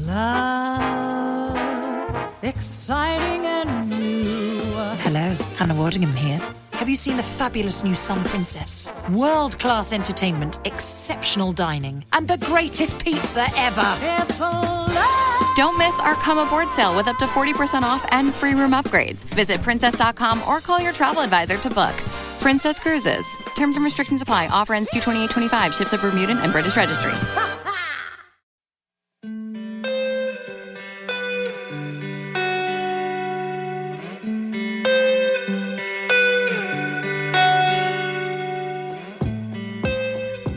Love, exciting and new. Hello, Hannah Waddingham here. Have you seen the fabulous new Sun Princess? World-class entertainment, exceptional dining, and the greatest pizza ever. It's a love. Don't miss our Come Aboard sale with up to 40% off and free room upgrades. Visit princess.com or call your travel advisor to book. Princess Cruises. Terms and restrictions apply. Offer ends 2/28/25. Ships at Bermudan and British Registry.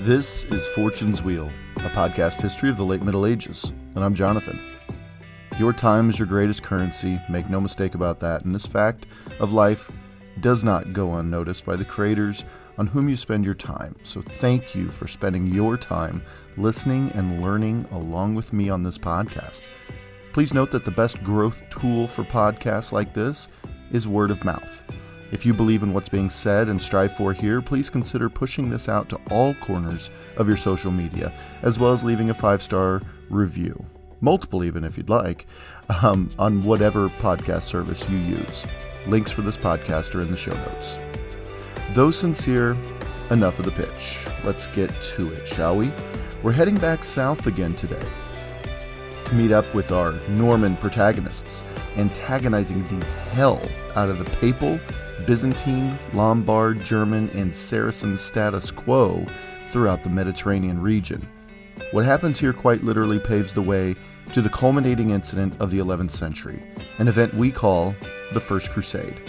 This is Fortune's Wheel, a podcast history of the late Middle Ages, and I'm Jonathan. Your time is your greatest currency, make no mistake about that, and this fact of life does not go unnoticed by the creators on whom you spend your time. So thank you for spending your time listening and learning along with me on this podcast. Please note that the best growth tool for podcasts like this is word of mouth. If you believe in what's being said and strive for here, please consider pushing this out to all corners of your social media, as well as leaving a 5-star review, multiple even if you'd like, on whatever podcast service you use. Links for this podcast are in the show notes. Though sincere, enough of the pitch. Let's get to it, shall we? We're heading back south again today to meet up with our Norman protagonists, antagonizing the hell out of the papal, Byzantine, Lombard, German, and Saracen status quo throughout the Mediterranean region. What happens here quite literally paves the way to the culminating incident of the 11th century, an event we call the First Crusade.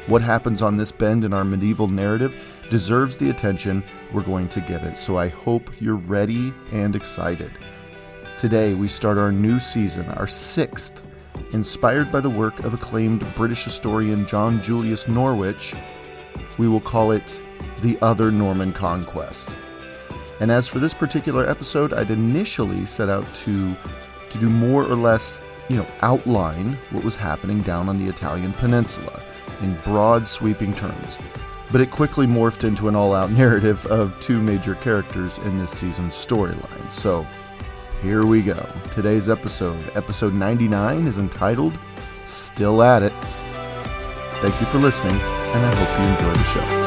What happens on this bend in our medieval narrative deserves the attention we're going to give it, so I hope you're ready and excited. Today we start our new season, our 6th, inspired by the work of acclaimed British historian John Julius Norwich. We will call it the Other Norman Conquest. And as for this particular episode, I'd initially set out to do more or less, outline what was happening down on the Italian peninsula in broad sweeping terms. But it quickly morphed into an all-out narrative of 2 major characters in this season's storyline. So here we go. Today's episode 99, is entitled Still At It. Thank you for listening, and I hope you enjoy the show.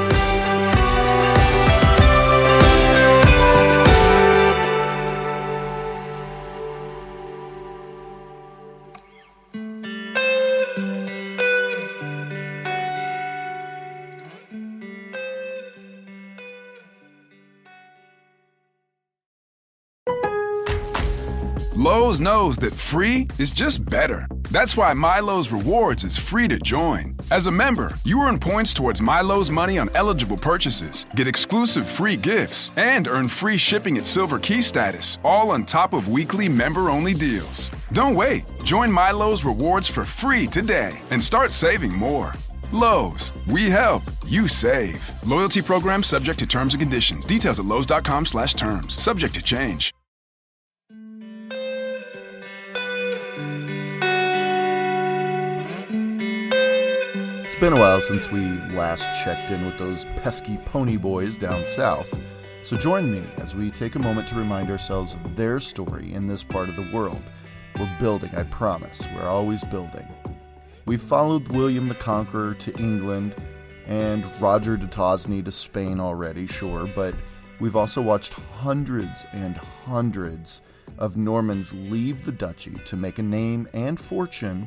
Lowe's knows that free is just better. That's why MyLowe's Rewards is free to join. As a member, you earn points towards MyLowe's money on eligible purchases, get exclusive free gifts, and earn free shipping at Silver Key status, all on top of weekly member-only deals. Don't wait. Join MyLowe's Rewards for free today and start saving more. Lowe's, we help, you save. Loyalty program subject to terms and conditions. Details at lowes.com/terms. Subject to change. It's been a while since we last checked in with those pesky pony boys down south, so join me as we take a moment to remind ourselves of their story in this part of the world. We're building, I promise. We're always building. We've followed William the Conqueror to England and Roger de Tosny to Spain already, sure, but we've also watched hundreds and hundreds of Normans leave the duchy to make a name and fortune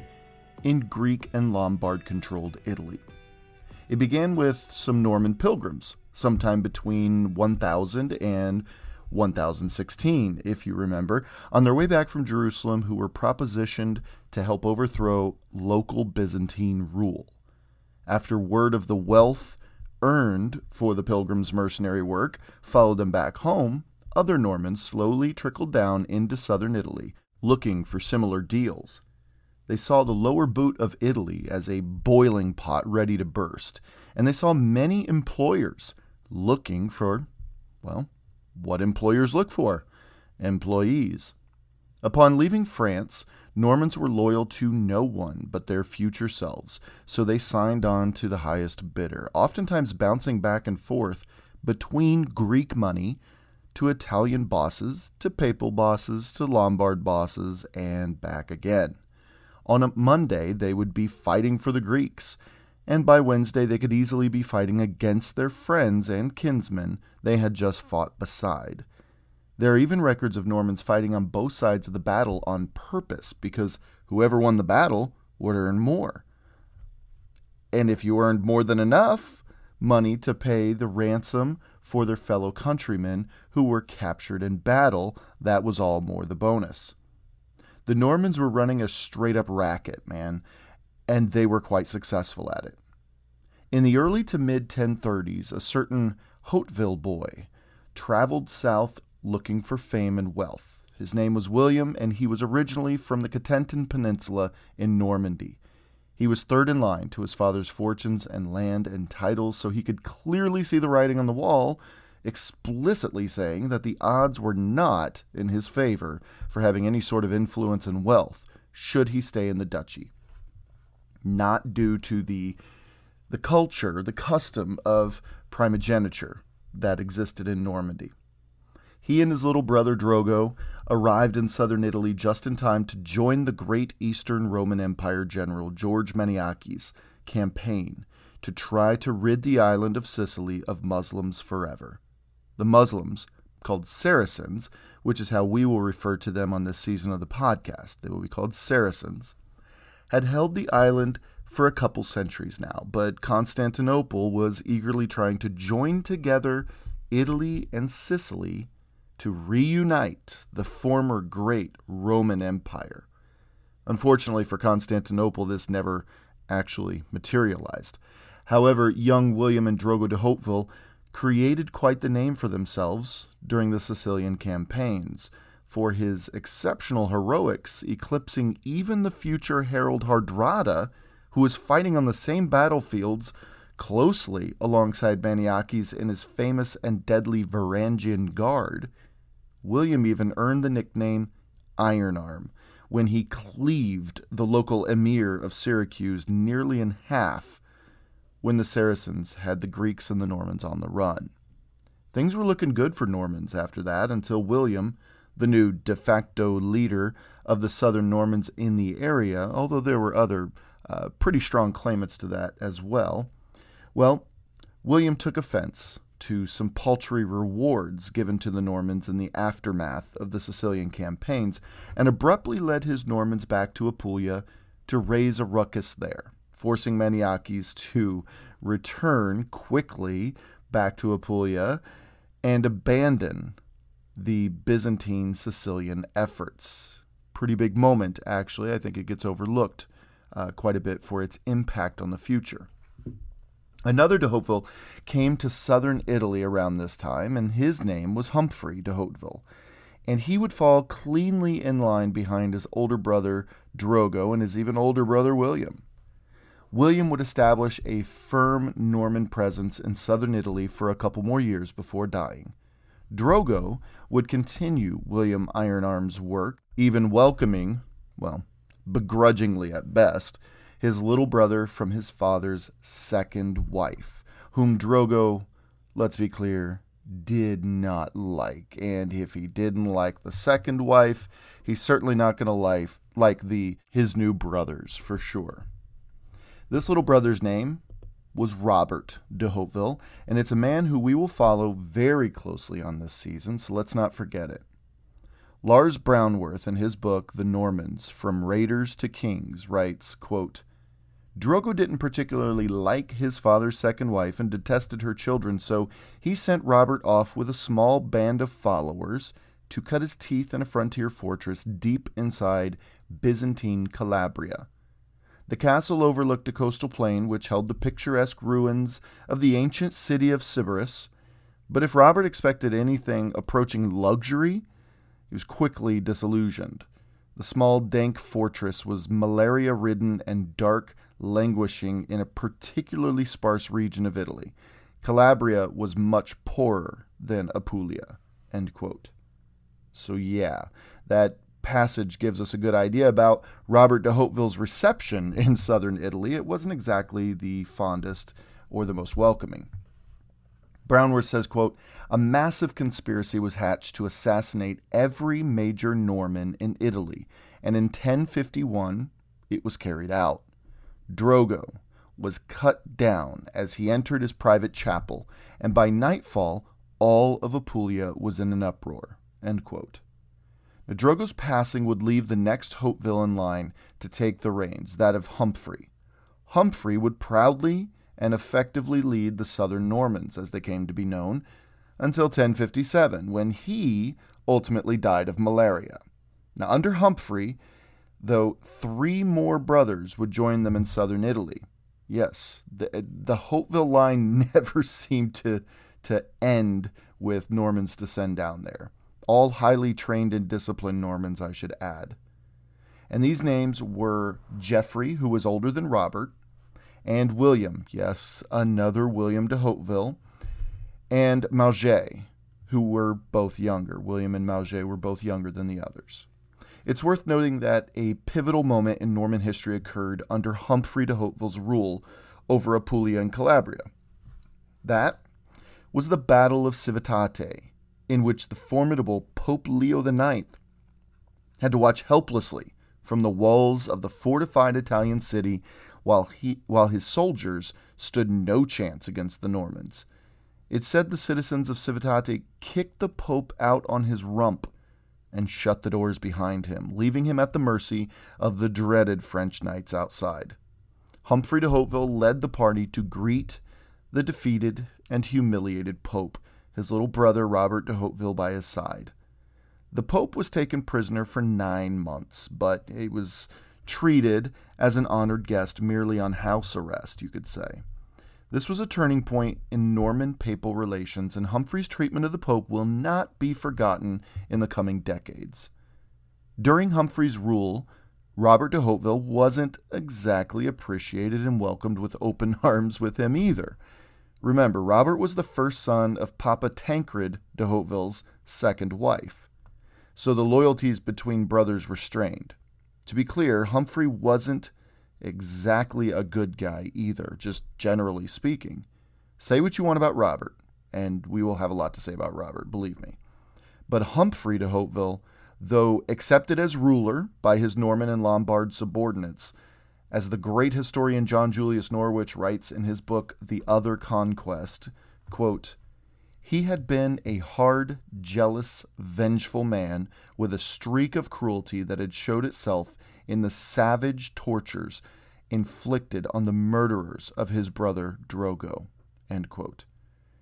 in Greek and Lombard-controlled Italy. It began with some Norman pilgrims, sometime between 1000 and 1016, if you remember, on their way back from Jerusalem, who were propositioned to help overthrow local Byzantine rule. After word of the wealth earned for the pilgrims' mercenary work followed them back home, other Normans slowly trickled down into southern Italy, looking for similar deals. They saw the lower boot of Italy as a boiling pot ready to burst, and they saw many employers looking for, what employers look for: employees. Upon leaving France, Normans were loyal to no one but their future selves, so they signed on to the highest bidder, oftentimes bouncing back and forth between Greek money to Italian bosses, to papal bosses, to Lombard bosses, and back again. On a Monday, they would be fighting for the Greeks, and by Wednesday they could easily be fighting against their friends and kinsmen they had just fought beside. There are even records of Normans fighting on both sides of the battle on purpose, because whoever won the battle would earn more. And if you earned more than enough money to pay the ransom for their fellow countrymen who were captured in battle, that was all more the bonus. The Normans were running a straight-up racket, man, and they were quite successful at it. In the early to mid-1030s, a certain Hauteville boy traveled south looking for fame and wealth. His name was William, and he was originally from the Cotentin Peninsula in Normandy. He was third in line to his father's fortunes and land and titles, so he could clearly see the writing on the wall, explicitly saying that the odds were not in his favor for having any sort of influence and wealth, should he stay in the duchy. Not due to the culture, the custom of primogeniture that existed in Normandy. He and his little brother Drogo arrived in southern Italy just in time to join the great Eastern Roman Empire general George Maniaki's campaign to try to rid the island of Sicily of Muslims forever. The Muslims, called Saracens, which is how we will refer to them on this season of the podcast, they will be called Saracens, had held the island for a couple centuries now, but Constantinople was eagerly trying to join together Italy and Sicily to reunite the former great Roman Empire. Unfortunately for Constantinople, this never actually materialized. However, young William and Drogo de Hauteville created quite the name for themselves during the Sicilian campaigns, for his exceptional heroics eclipsing even the future Harold Hardrada, who was fighting on the same battlefields closely alongside Maniakes in his famous and deadly Varangian Guard. William even earned the nickname Iron Arm when he cleaved the local emir of Syracuse nearly in half when the Saracens had the Greeks and the Normans on the run. Things were looking good for Normans after that until William, the new de facto leader of the southern Normans in the area, although there were other pretty strong claimants to that as well. Well, William took offense to some paltry rewards given to the Normans in the aftermath of the Sicilian campaigns, and abruptly led his Normans back to Apulia to raise a ruckus there, forcing Maniakes to return quickly back to Apulia and abandon the Byzantine Sicilian efforts. Pretty big moment, actually. I think it gets overlooked quite a bit for its impact on the future. Another de Hauteville came to southern Italy around this time, and his name was Humphrey de Hauteville, and he would fall cleanly in line behind his older brother Drogo and his even older brother William. William would establish a firm Norman presence in southern Italy for a couple more years before dying. Drogo would continue William Iron Arm's work, even welcoming, well, begrudgingly at best, his little brother from his father's second wife, whom Drogo, let's be clear, did not like. And if he didn't like the second wife, he's certainly not going to like his new brothers, for sure. This little brother's name was Robert de Hauteville, and it's a man who we will follow very closely on this season, so let's not forget it. Lars Brownworth, in his book, The Normans, From Raiders to Kings, writes, quote, Drogo didn't particularly like his father's second wife and detested her children, so he sent Robert off with a small band of followers to cut his teeth in a frontier fortress deep inside Byzantine Calabria. The castle overlooked a coastal plain which held the picturesque ruins of the ancient city of Sybaris, but if Robert expected anything approaching luxury, he was quickly disillusioned. The small, dank fortress was malaria-ridden and dark, languishing in a particularly sparse region of Italy. Calabria was much poorer than Apulia, end quote. So yeah, that passage gives us a good idea about Robert de Hauteville's reception in southern Italy. It wasn't exactly the fondest or the most welcoming. Brownworth says, quote, "A massive conspiracy was hatched to assassinate every major Norman in Italy, and in 1051 it was carried out. Drogo was cut down as he entered his private chapel, and by nightfall all of Apulia was in an uproar." End quote. Now, Drogo's passing would leave the next Hauteville in line to take the reins, that of Humphrey. Humphrey would proudly and effectively lead the Southern Normans, as they came to be known, until 1057, when he ultimately died of malaria. Now, under Humphrey, though, 3 more brothers would join them in southern Italy. Yes, the Hauteville line never seemed to end with Normans to send down there. All highly trained and disciplined Normans, I should add. And these names were Geoffrey, who was older than Robert, and William, yes, another William de Hauteville, and Mauget, who were both younger. William and Mauget were both younger than the others. It's worth noting that a pivotal moment in Norman history occurred under Humphrey de Hauteville's rule over Apulia and Calabria. That was the Battle of Civitate, in which the formidable Pope Leo IX had to watch helplessly from the walls of the fortified Italian city while his soldiers stood no chance against the Normans. It's said the citizens of Civitate kicked the Pope out on his rump and shut the doors behind him, leaving him at the mercy of the dreaded French knights outside. Humphrey de Hauteville led the party to greet the defeated and humiliated Pope, his little brother Robert de Hauteville by his side. The Pope was taken prisoner for 9 months, but he was treated as an honored guest merely on house arrest, you could say. This was a turning point in Norman papal relations, and Humphrey's treatment of the Pope will not be forgotten in the coming decades. During Humphrey's rule, Robert de Hauteville wasn't exactly appreciated and welcomed with open arms with him either. Remember, Robert was the first son of Papa Tancred de Hauteville's second wife, so the loyalties between brothers were strained. To be clear, Humphrey wasn't exactly a good guy either, just generally speaking. Say what you want about Robert, and we will have a lot to say about Robert, believe me. But Humphrey de Hauteville, though accepted as ruler by his Norman and Lombard subordinates, as the great historian John Julius Norwich writes in his book The Other Conquest, quote, "He had been a hard, jealous, vengeful man with a streak of cruelty that had showed itself in the savage tortures inflicted on the murderers of his brother Drogo." End quote.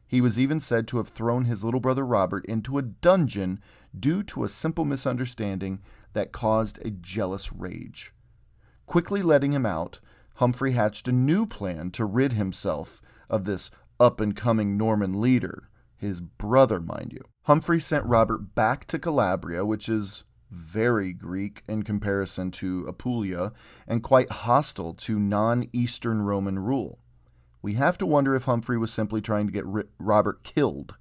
He was even said to have thrown his little brother Robert into a dungeon due to a simple misunderstanding that caused a jealous rage. Quickly letting him out, Humphrey hatched a new plan to rid himself of this up-and-coming Norman leader, his brother, mind you. Humphrey sent Robert back to Calabria, which is very Greek in comparison to Apulia, and quite hostile to non-Eastern Roman rule. We have to wonder if Humphrey was simply trying to get Robert killed,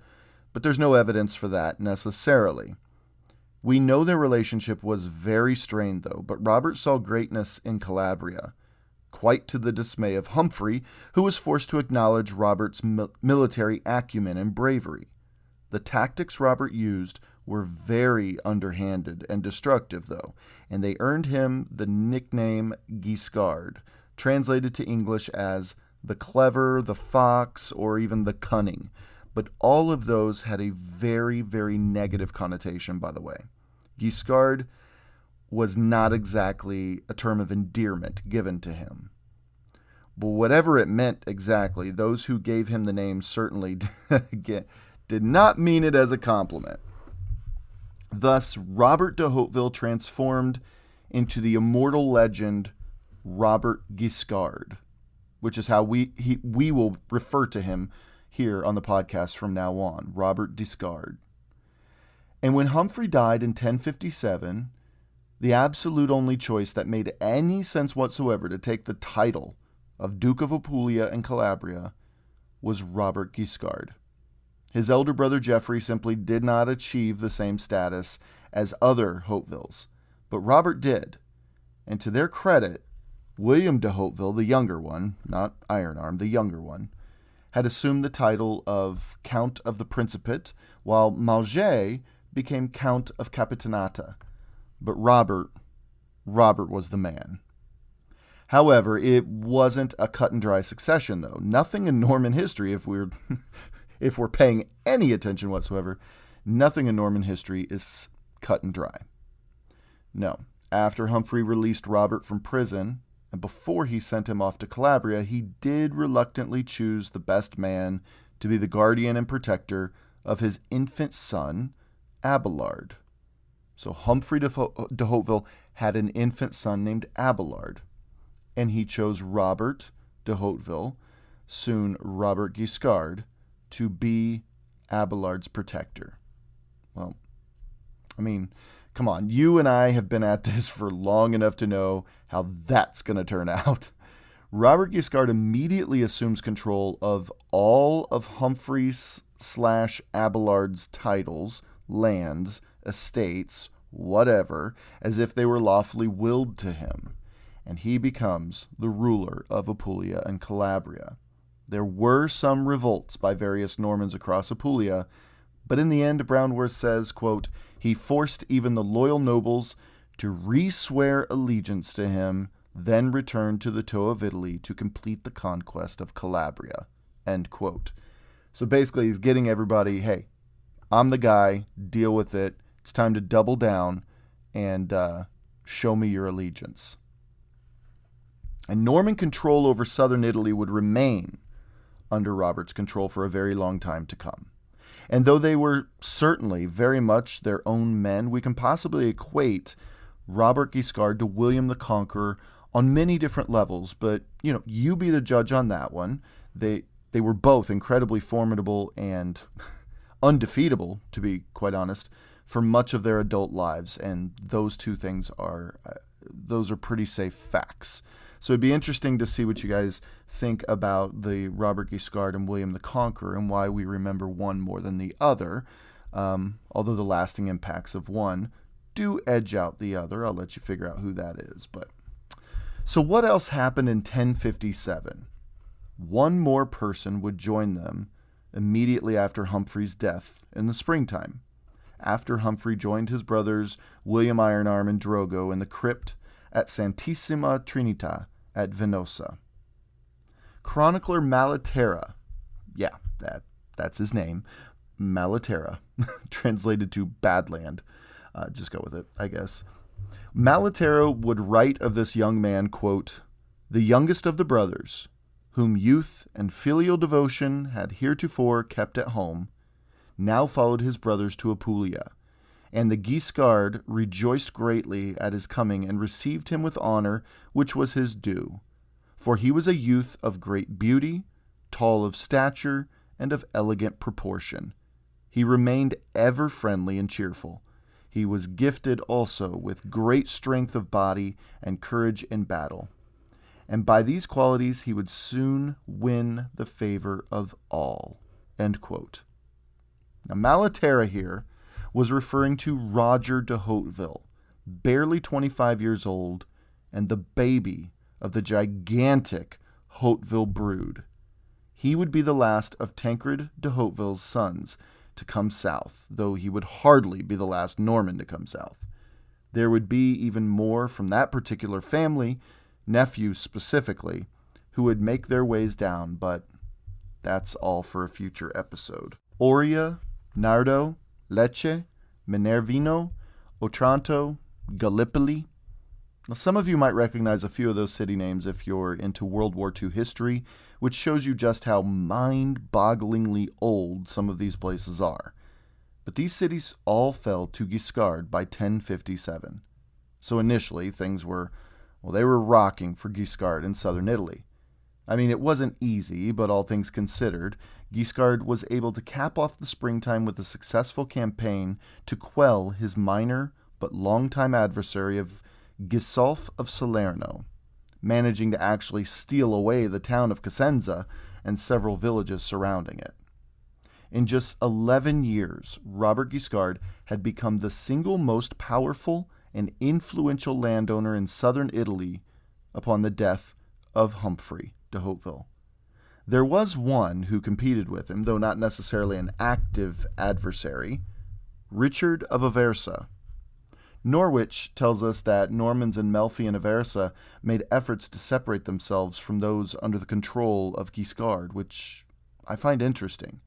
but there's no evidence for that necessarily. We know their relationship was very strained, though, but Robert saw greatness in Calabria, quite to the dismay of Humphrey, who was forced to acknowledge Robert's military acumen and bravery. The tactics Robert used were very underhanded and destructive, though, and they earned him the nickname Guiscard, translated to English as the clever, the fox, or even the cunning. But all of those had a very, very negative connotation, by the way. Guiscard was not exactly a term of endearment given to him. But whatever it meant exactly, those who gave him the name certainly did not mean it as a compliment. Thus, Robert de Hauteville transformed into the immortal legend Robert Guiscard, which is how we will refer to him here on the podcast from now on, Robert Guiscard. And when Humphrey died in 1057, the absolute only choice that made any sense whatsoever to take the title of Duke of Apulia and Calabria was Robert Guiscard. His elder brother Geoffrey simply did not achieve the same status as other Hautevilles, but Robert did. And to their credit, William de Hauteville, the younger one, not Iron Arm, the younger one, had assumed the title of Count of the Principate, while Mauger became Count of Capitanata. But Robert was the man. However, it wasn't a cut and dry succession, though. Nothing in Norman history, if we're paying any attention whatsoever, nothing in Norman history is cut and dry. No. After Humphrey released Robert from prison, and before he sent him off to Calabria, he did reluctantly choose the best man to be the guardian and protector of his infant son, Abelard. So Humphrey de Hauteville had an infant son named Abelard, and he chose Robert de Hauteville, soon Robert Guiscard, to be Abelard's protector. Well, I mean, come on, you and I have been at this for long enough to know how that's going to turn out. Robert Guiscard immediately assumes control of all of Humphrey's / Abelard's titles, lands, estates, whatever, as if they were lawfully willed to him, and he becomes the ruler of Apulia and Calabria. There were some revolts by various Normans across Apulia, but in the end, Brownworth says, quote, he forced even the loyal nobles to re-swear allegiance to him, then returned to the toe of Italy to complete the conquest of Calabria, end quote. So basically, he's getting everybody, hey, I'm the guy, deal with it. It's time to double down and show me your allegiance. And Norman control over southern Italy would remain under Robert's control for a very long time to come. And though they were certainly very much their own men, we can possibly equate Robert Guiscard to William the Conqueror on many different levels. But, you be the judge on that one. They were both incredibly formidable and undefeatable, to be quite honest, for much of their adult lives. And those two things are pretty safe facts. So it'd be interesting to see what you guys think about the Robert Guiscard and William the Conqueror and why we remember one more than the other, although the lasting impacts of one do edge out the other. I'll let you figure out who that is. So what else happened in 1057? One more person would join them immediately after Humphrey's death in the springtime, after Humphrey joined his brothers William Ironarm and Drogo in the crypt at Santissima Trinita at Venosa. Chronicler Malaterra, that's his name, Malaterra, translated to Badland. Just go with it, I guess. Malaterra would write of this young man, quote, the youngest of the brothers, whom youth and filial devotion had heretofore kept at home, now followed his brothers to Apulia, and the Guiscard rejoiced greatly at his coming and received him with honor, which was his due. For he was a youth of great beauty, tall of stature, and of elegant proportion. He remained ever friendly and cheerful. He was gifted also with great strength of body and courage in battle. And by these qualities he would soon win the favor of all. End quote. Now Malaterra here was referring to Roger de Hauteville, barely 25 years old, and the baby of the gigantic Hauteville brood. He would be the last of Tancred de Hauteville's sons to come south, though he would hardly be the last Norman to come south. There would be even more from that particular family, nephews specifically, who would make their ways down, but that's all for a future episode. Oria, Nardo, Lecce, Minervino, Otranto, Gallipoli. Now, some of you might recognize a few of those city names if you're into World War II history, which shows you just how mind-bogglingly old some of these places are. But these cities all fell to Guiscard by 1057. So initially, things were rocking for Guiscard in southern Italy. I mean, it wasn't easy, but all things considered, Guiscard was able to cap off the springtime with a successful campaign to quell his minor but longtime adversary of Gisulf of Salerno, managing to actually steal away the town of Cosenza and several villages surrounding it. In just 11 years, Robert Guiscard had become the single most powerful and influential landowner in southern Italy upon the death of Humphrey de Hauteville. There was one who competed with him, though not necessarily an active adversary, Richard of Aversa. Norwich tells us that Normans in Melfi and Aversa made efforts to separate themselves from those under the control of Guiscard, which I find interesting.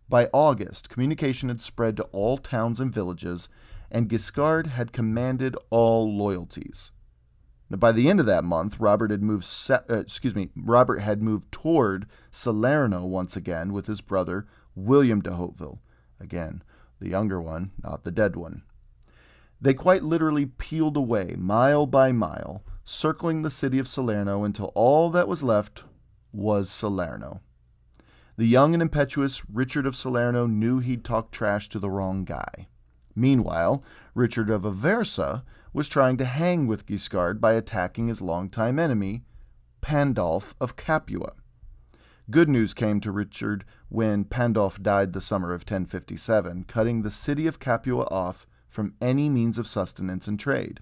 By August, communication had spread to all towns and villages, and Guiscard had commanded all loyalties. Now, by the end of that month, Robert had moved toward Salerno once again with his brother William de Hauteville, again the younger one, not the dead one. They quite literally peeled away, mile by mile, circling the city of Salerno until all that was left was Salerno. The young and impetuous Richard of Salerno knew he'd talked trash to the wrong guy. Meanwhile, Richard of Aversa was trying to hang with Guiscard by attacking his longtime enemy, Pandulf of Capua. Good news came to Richard when Pandulf died the summer of 1057, cutting the city of Capua off from any means of sustenance and trade.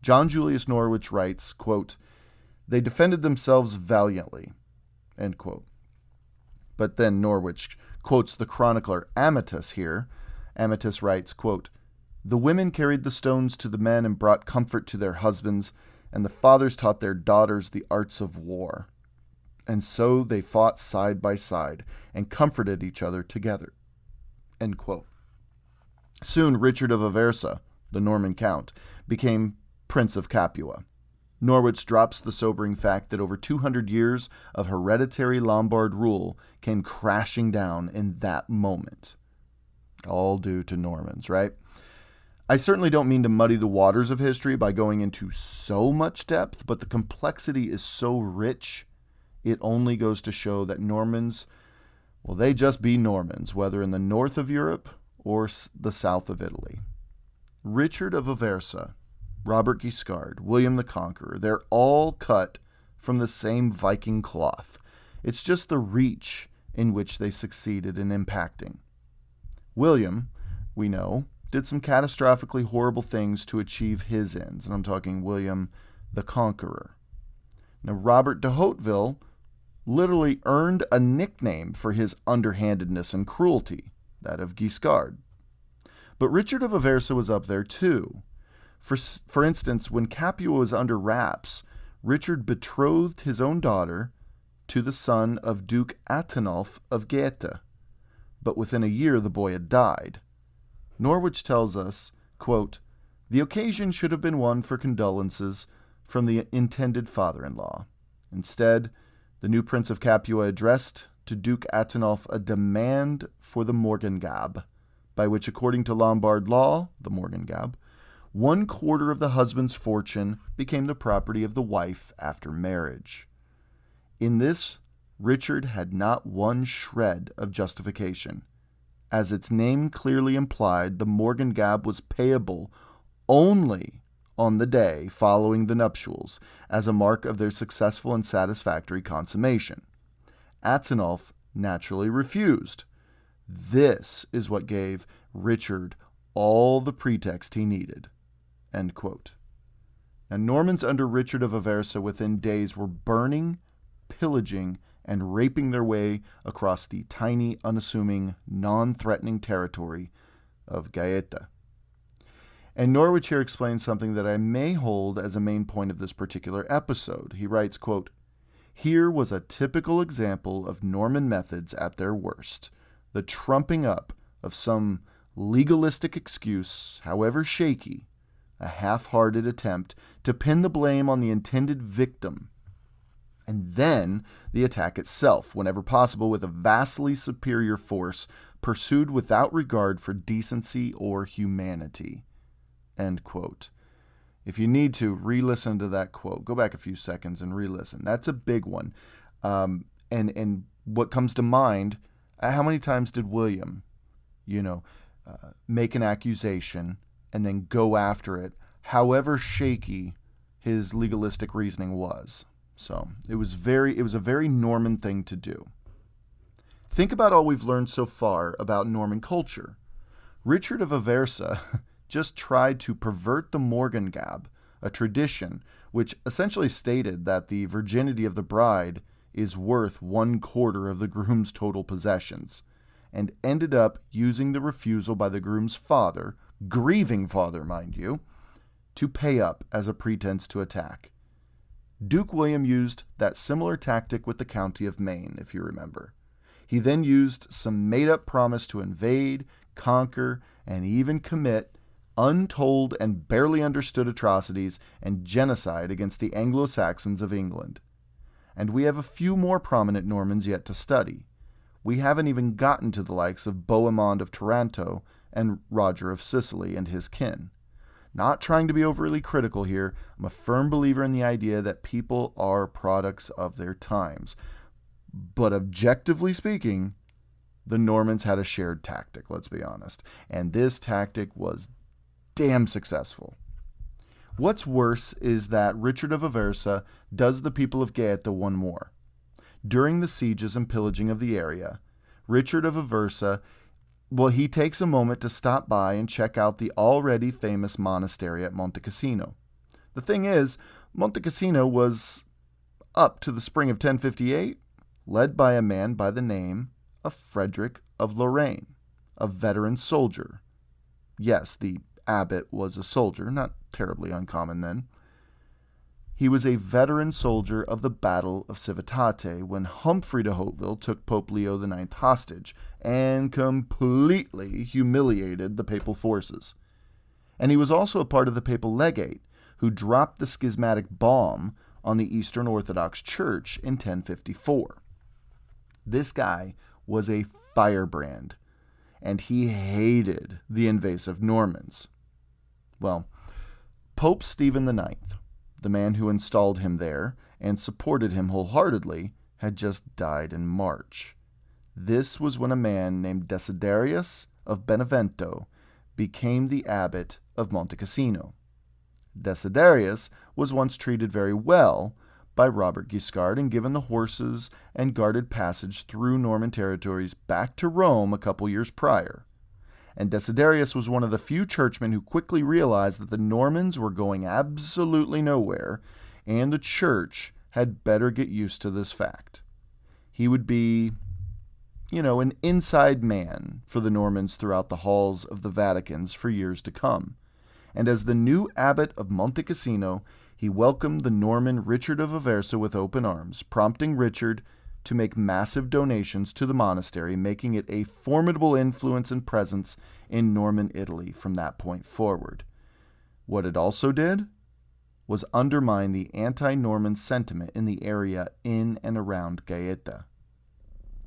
John Julius Norwich writes, quote, "They defended themselves valiantly," end quote. But then Norwich quotes the chronicler Amatus here. Amatus writes, quote, "The women carried the stones to the men and brought comfort to their husbands, and the fathers taught their daughters the arts of war. And so they fought side by side and comforted each other together." End quote. Soon Richard of Aversa, the Norman count, became Prince of Capua. Norwich drops the sobering fact that over 200 years of hereditary Lombard rule came crashing down in that moment. All due to Normans, right? I certainly don't mean to muddy the waters of history by going into so much depth, but the complexity is so rich, it only goes to show that Normans, well, they just be Normans, whether in the north of Europe or the south of Italy. Richard of Aversa, Robert Guiscard, William the Conqueror, they're all cut from the same Viking cloth. It's just the reach in which they succeeded in impacting. William, we know, did some catastrophically horrible things to achieve his ends, and I'm talking William the Conqueror. Now, Robert de Hauteville literally earned a nickname for his underhandedness and cruelty, that of Guiscard. But Richard of Aversa was up there too. For instance, when Capua was under wraps, Richard betrothed his own daughter to the son of Duke Atenulf of Gaeta. But within a year, the boy had died. Norwich tells us, quote, "The occasion should have been one for condolences from the intended father-in-law. Instead, the new Prince of Capua addressed to Duke Atenulf a demand for the morgengab, by which, according to Lombard law, the morgengab, 1/4 of the husband's fortune became the property of the wife after marriage. In this, Richard had not one shred of justification. As its name clearly implied, the morgengab was payable only on the day following the nuptials, as a mark of their successful and satisfactory consummation. Atenulf naturally refused. This is what gave Richard all the pretext he needed." End quote. Now, Normans under Richard of Aversa within days were burning, pillaging, and raping their way across the tiny, unassuming, non-threatening territory of Gaeta. And Norwich here explains something that I may hold as a main point of this particular episode. He writes, quote, "Here was a typical example of Norman methods at their worst, the trumping up of some legalistic excuse, however shaky, a half-hearted attempt to pin the blame on the intended victim, and then the attack itself, whenever possible, with a vastly superior force, pursued without regard for decency or humanity." End quote. If you need to, re-listen to that quote. Go back a few seconds and re-listen. That's a big one. And what comes to mind, how many times did William, make an accusation and then go after it, however shaky his legalistic reasoning was? So it was a very Norman thing to do. Think about all we've learned so far about Norman culture. Richard of Aversa just tried to pervert the morgengab, a tradition which essentially stated that the virginity of the bride is worth 1/4 of the groom's total possessions, and ended up using the refusal by the groom's father, grieving father, mind you, to pay up as a pretense to attack. Duke William used that similar tactic with the county of Maine, if you remember. He then used some made-up promise to invade, conquer, and even commit untold and barely understood atrocities and genocide against the Anglo-Saxons of England. And we have a few more prominent Normans yet to study. We haven't even gotten to the likes of Bohemond of Taranto and Roger of Sicily and his kin. Not trying to be overly critical here, I'm a firm believer in the idea that people are products of their times. But objectively speaking, the Normans had a shared tactic, let's be honest. And this tactic was damn successful. What's worse is that Richard of Aversa does the people of Gaeta one more. During the sieges and pillaging of the area, Richard of Aversa, he takes a moment to stop by and check out the already famous monastery at Monte Cassino. The thing is, Monte Cassino was, up to the spring of 1058, led by a man by the name of Frederick of Lorraine, a veteran soldier. Yes, the abbot was a soldier, not terribly uncommon then. He was a veteran soldier of the Battle of Civitate when Humphrey de Hauteville took Pope Leo IX hostage and completely humiliated the papal forces. And he was also a part of the papal legate who dropped the schismatic bomb on the Eastern Orthodox Church in 1054. This guy was a firebrand, and he hated the invasive Normans. Well, Pope Stephen IX, the man who installed him there and supported him wholeheartedly, had just died in March. This was when a man named Desiderius of Benevento became the abbot of Monte Cassino. Desiderius was once treated very well by Robert Guiscard and given the horses and guarded passage through Norman territories back to Rome a couple years prior. And Desiderius was one of the few churchmen who quickly realized that the Normans were going absolutely nowhere, and the church had better get used to this fact. He would be, an inside man for the Normans throughout the halls of the Vaticans for years to come. And as the new abbot of Monte Cassino, he welcomed the Norman Richard of Aversa with open arms, prompting Richard to make massive donations to the monastery, making it a formidable influence and presence in Norman Italy from that point forward. What it also did was undermine the anti-Norman sentiment in the area in and around Gaeta.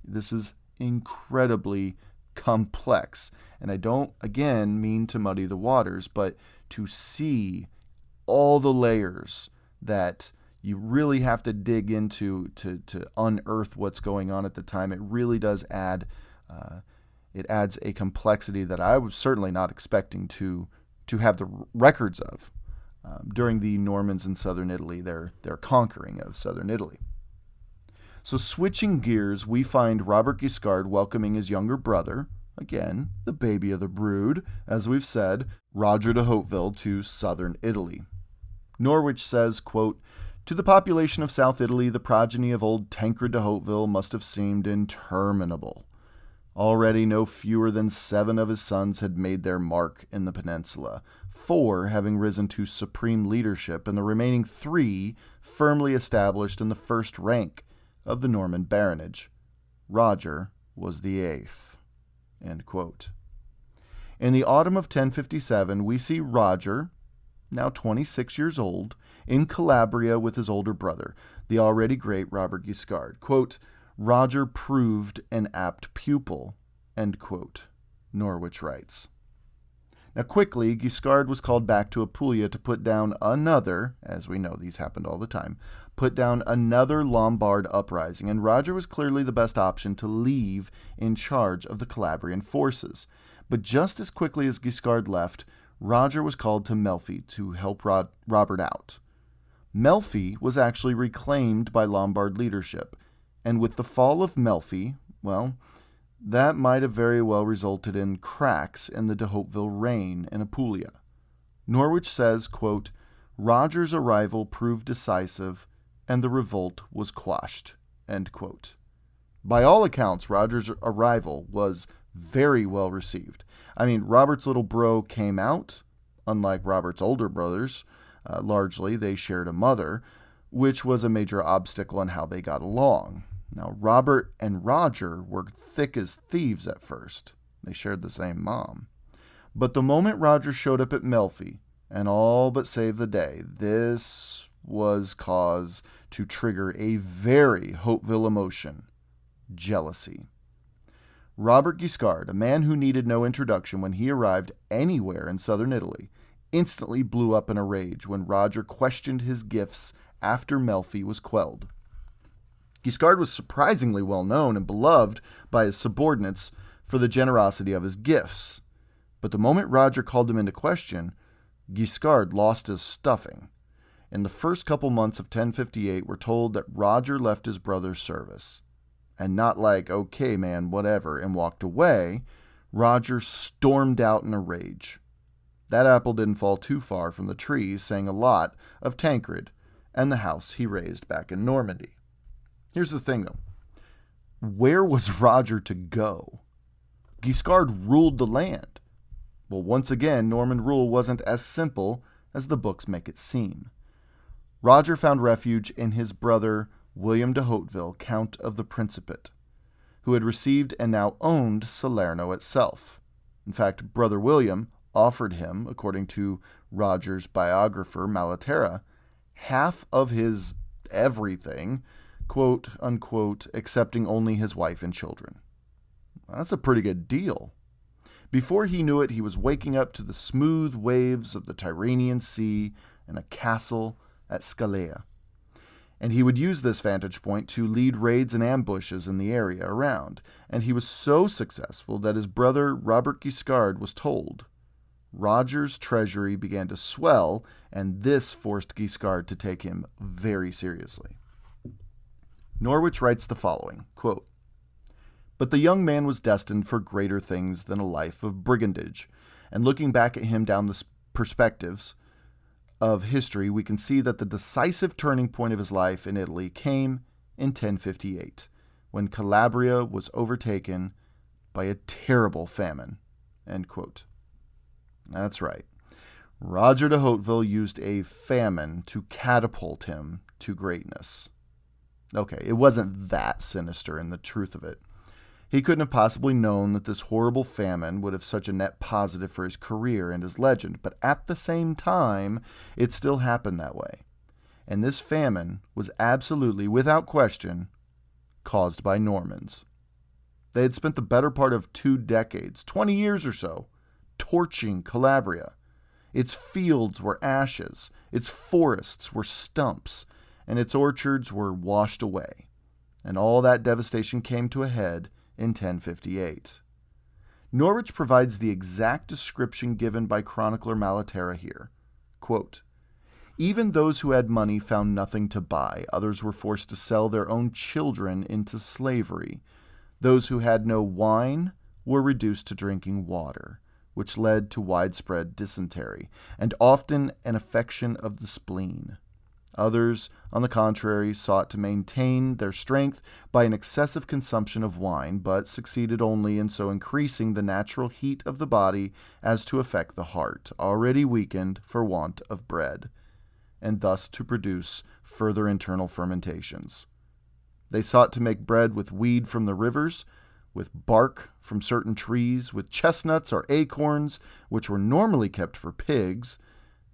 This is incredibly complex, and I don't, again, mean to muddy the waters, but to see all the layers that you really have to dig into to unearth what's going on at the time. It really does add, it adds a complexity that I was certainly not expecting to have the records of during the Normans in southern Italy, their conquering of southern Italy. So switching gears, we find Robert Guiscard welcoming his younger brother, again, the baby of the brood, as we've said, Roger de Hauteville, to southern Italy. Norwich says, quote, "To the population of South Italy, the progeny of old Tancred de Hauteville must have seemed interminable. Already no fewer than 7 of his sons had made their mark in the peninsula, 4 having risen to supreme leadership, and the remaining 3 firmly established in the first rank of the Norman baronage. Roger was the 8th." End quote. In the autumn of 1057, we see Roger, now 26 years old, in Calabria with his older brother, the already great Robert Guiscard. Quote, "Roger proved an apt pupil," end quote, Norwich writes. Now quickly, Guiscard was called back to Apulia to put down another, as we know these happened all the time, put down another Lombard uprising, and Roger was clearly the best option to leave in charge of the Calabrian forces. But just as quickly as Guiscard left, Roger was called to Melfi to help Robert out. Melfi was actually reclaimed by Lombard leadership, and with the fall of Melfi, that might have very well resulted in cracks in the de Hauteville reign in Apulia. Norwich says, quote, "Roger's arrival proved decisive, and the revolt was quashed," End quote. By all accounts, Roger's arrival was very well received. I mean, Robert's little bro came out. Unlike Robert's older brothers, largely they shared a mother, which was a major obstacle in how they got along. Now, Robert and Roger were thick as thieves at first. They shared the same mom. But the moment Roger showed up at Melfi, and all but saved the day, this was cause to trigger a very Hopeville emotion: jealousy. Robert Guiscard, a man who needed no introduction when he arrived anywhere in southern Italy, instantly blew up in a rage when Roger questioned his gifts after Melfi was quelled. Guiscard was surprisingly well known and beloved by his subordinates for the generosity of his gifts. But the moment Roger called him into question, Guiscard lost his stuffing. In the first couple months of 1058, we're told that Roger left his brother's service. And not like, okay, man, whatever, and walked away. Roger stormed out in a rage. That apple didn't fall too far from the tree, saying a lot of Tancred and the house he raised back in Normandy. Here's the thing, though. Where was Roger to go? Guiscard ruled the land. Well, once again, Norman rule wasn't as simple as the books make it seem. Roger found refuge in his brother William de Hauteville, Count of the Principate, who had received and now owned Salerno itself. In fact, Brother William offered him, according to Roger's biographer Malaterra, half of his everything, quote unquote, accepting only his wife and children. That's a pretty good deal. Before he knew it, he was waking up to the smooth waves of the Tyrrhenian Sea and a castle at Scalea. And he would use this vantage point to lead raids and ambushes in the area around. And he was so successful that his brother Robert Guiscard was told. Roger's treasury began to swell, and this forced Guiscard to take him very seriously. Norwich writes the following, quote, "But the young man was destined for greater things than a life of brigandage, and looking back at him down the perspectives of history, we can see that the decisive turning point of his life in Italy came in 1058, when Calabria was overtaken by a terrible famine." End quote. That's right. Roger de Hauteville used a famine to catapult him to greatness. Okay, it wasn't that sinister in the truth of it. He couldn't have possibly known that this horrible famine would have such a net positive for his career and his legend, but at the same time, it still happened that way. And this famine was absolutely, without question, caused by Normans. They had spent the better part of 2 decades, 20 years or so, torching Calabria. Its fields were ashes, its forests were stumps, and its orchards were washed away. And all that devastation came to a head in 1058. Norwich provides the exact description given by chronicler Malaterra here. Quote, "Even those who had money found nothing to buy. Others were forced to sell their own children into slavery. Those who had no wine were reduced to drinking water, which led to widespread dysentery, and often an affection of the spleen. Others, on the contrary, sought to maintain their strength by an excessive consumption of wine, but succeeded only in so increasing the natural heat of the body as to affect the heart, already weakened for want of bread, and thus to produce further internal fermentations. They sought to make bread with weed from the rivers, with bark from certain trees, with chestnuts or acorns, which were normally kept for pigs.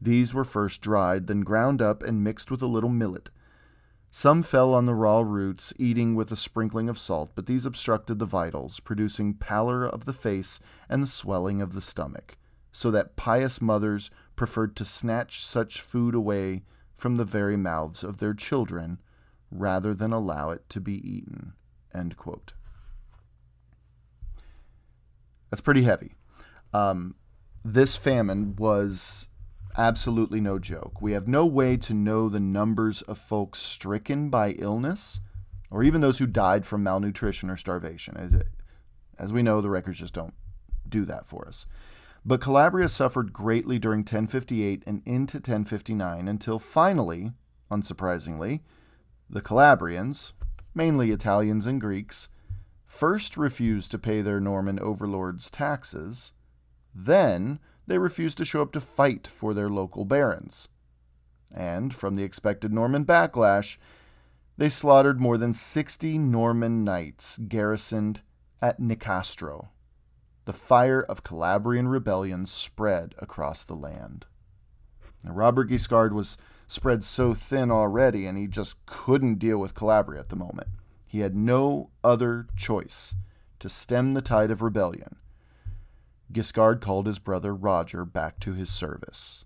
These were first dried, then ground up and mixed with a little millet. Some fell on the raw roots, eating with a sprinkling of salt, but these obstructed the vitals, producing pallor of the face and the swelling of the stomach, so that pious mothers preferred to snatch such food away from the very mouths of their children rather than allow it to be eaten." End quote. That's pretty heavy. This famine was absolutely no joke. We have no way to know the numbers of folks stricken by illness, or even those who died from malnutrition or starvation. As we know, the records just don't do that for us. But Calabria suffered greatly during 1058 and into 1059 until finally, unsurprisingly, the Calabrians, mainly Italians and Greeks, first refused to pay their Norman overlords taxes, then they refused to show up to fight for their local barons. And from the expected Norman backlash, they slaughtered more than 60 Norman knights garrisoned at Nicastro. The fire of Calabrian rebellion spread across the land. Now, Robert Guiscard was spread so thin already, and he just couldn't deal with Calabria at the moment. He had no other choice to stem the tide of rebellion. Guiscard called his brother Roger back to his service.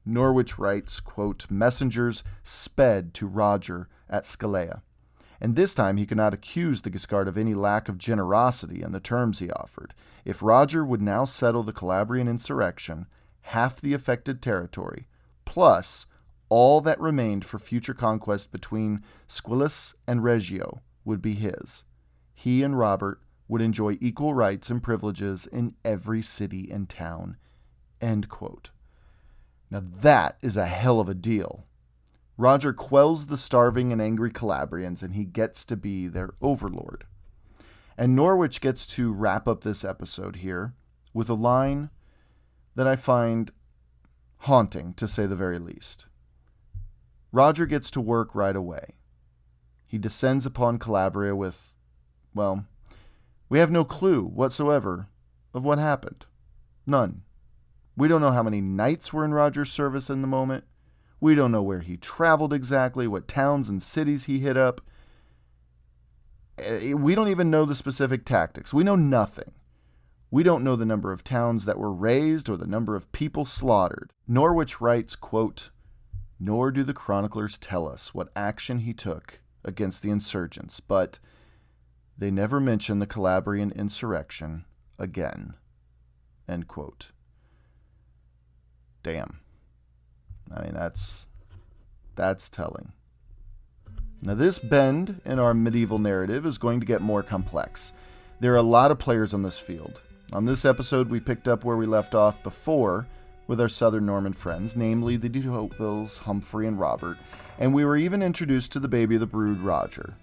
Norwich writes, quote, "Messengers sped to Roger at Scalea, and this time he could not accuse the Guiscard of any lack of generosity in the terms he offered. If Roger would now settle the Calabrian insurrection, half the affected territory, plus all that remained for future conquest between Squillace and Reggio, would be his. He and Robert would enjoy equal rights and privileges in every city and town." End quote. Now that is a hell of a deal. Roger quells the starving and angry Calabrians, and he gets to be their overlord. And Norwich gets to wrap up this episode here with a line that I find haunting, to say the very least. Roger gets to work right away. He descends upon Calabria with, well, we have no clue whatsoever of what happened. None. We don't know how many knights were in Roger's service in the moment. We don't know where he traveled exactly, what towns and cities he hit up. We don't even know the specific tactics. We know nothing. We don't know the number of towns that were razed or the number of people slaughtered. Norwich writes, quote, "Nor do the chroniclers tell us what action he took against the insurgents, but they never mention the Calabrian insurrection again." End quote. Damn. I mean, that's telling. Now, this bend in our medieval narrative is going to get more complex. There are a lot of players on this field. On this episode, we picked up where we left off before with our southern Norman friends, namely the de Hautevilles, Humphrey, and Robert, and we were even introduced to the baby of the brood, Roger.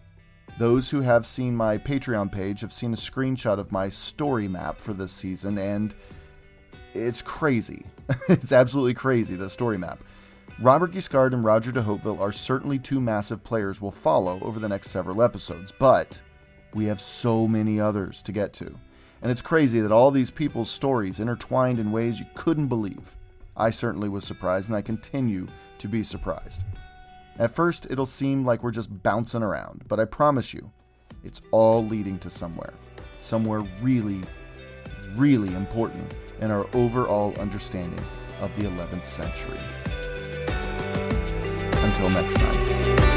Those who have seen my Patreon page have seen a screenshot of my story map for this season, and it's crazy. It's absolutely crazy, the story map. Robert Guiscard and Roger de Hauteville are certainly two massive players we'll follow over the next several episodes, but we have so many others to get to. And it's crazy that all these people's stories intertwined in ways you couldn't believe. I certainly was surprised, and I continue to be surprised. At first, it'll seem like we're just bouncing around, but I promise you, it's all leading to somewhere. Somewhere really, really important in our overall understanding of the 11th century. Until next time.